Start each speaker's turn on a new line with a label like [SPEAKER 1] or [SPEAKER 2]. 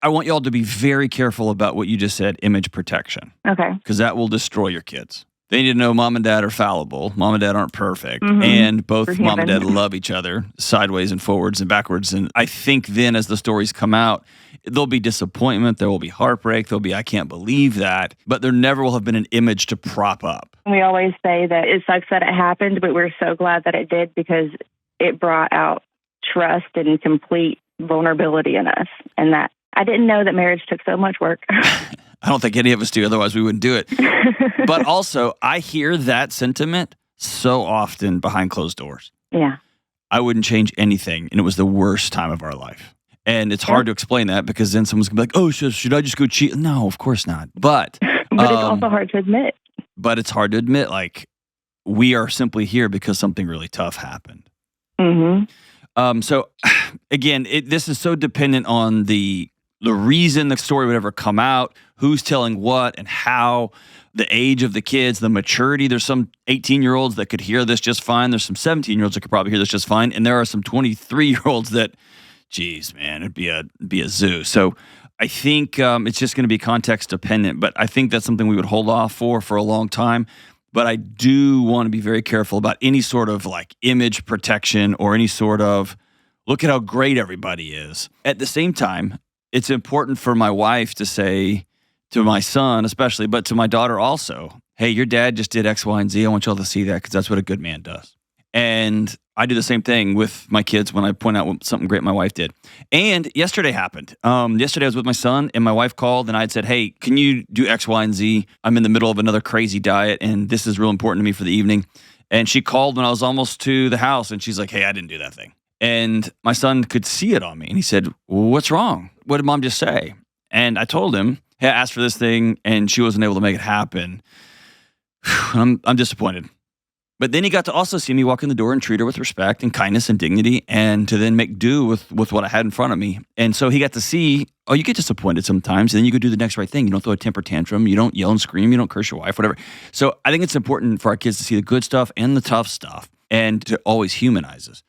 [SPEAKER 1] I want y'all to be very careful about what you just said, image protection,
[SPEAKER 2] Okay.
[SPEAKER 1] because that will destroy your kids. They need to know mom and dad are fallible. Mom and dad aren't perfect.
[SPEAKER 2] Mhm.
[SPEAKER 1] And both
[SPEAKER 2] We're
[SPEAKER 1] mom and dad
[SPEAKER 2] human.
[SPEAKER 1] love each other sideways and forwards and backwards. And I think then as the stories come out, there'll be disappointment. There will be heartbreak. There'll be, I can't believe that. But there never will have been an image to prop up.
[SPEAKER 2] We always say that it sucks that it happened, but we're so glad that it did because it brought out trust and complete vulnerability in us. And that I didn't know that marriage took so much work.
[SPEAKER 1] I don't think any of us do. Otherwise, we wouldn't do it. But also, I hear that sentiment so often behind closed doors.
[SPEAKER 2] Yeah.
[SPEAKER 1] I wouldn't change anything. And it was the worst time of our life. And it's hard to explain that because then someone's going to be like, oh, should I just go cheat? No, of course not. But
[SPEAKER 2] But it's also hard to admit.
[SPEAKER 1] But it's hard to admit, like, we are simply here because something really tough happened.
[SPEAKER 2] Mm-hmm.
[SPEAKER 1] So, again, this is so dependent on the reason the story would ever come out, who's telling what and how, the age of the kids, the maturity. There's some 18-year-olds that could hear this just fine. There's some 17-year-olds that could probably hear this just fine. And there are some 23-year-olds that, geez, man, it'd be a zoo. So I think it's just going to be context dependent. But I think that's something we would hold off for a long time. But I do want to be very careful about any sort of like image protection or any sort of look at how great everybody is. At the same time, it's important for my wife to say to my son especially, but to my daughter also, hey, your dad just did X, Y, and Z. I want y'all to see that because that's what a good man does. And I do the same thing with my kids when I point out something great my wife did. And yesterday happened. Yesterday I was with my son and my wife called and I had said, hey, can you do X, Y, and Z? I'm in the middle of another crazy diet and this is real important to me for the evening. And she called when I was almost to the house and she's like, hey, I didn't do that thing. And my son could see it on me. And he said, well, what's wrong? What did mom just say? And I told him, hey, I asked for this thing and she wasn't able to make it happen. I'm disappointed. But then he got to also see me walk in the door and treat her with respect and kindness and dignity and to then make do with what I had in front of me. And so he got to see, oh, you get disappointed sometimes and then you go do the next right thing. You don't throw a temper tantrum. You don't yell and scream. You don't curse your wife, whatever. So I think it's important for our kids to see the good stuff and the tough stuff and to always humanize us.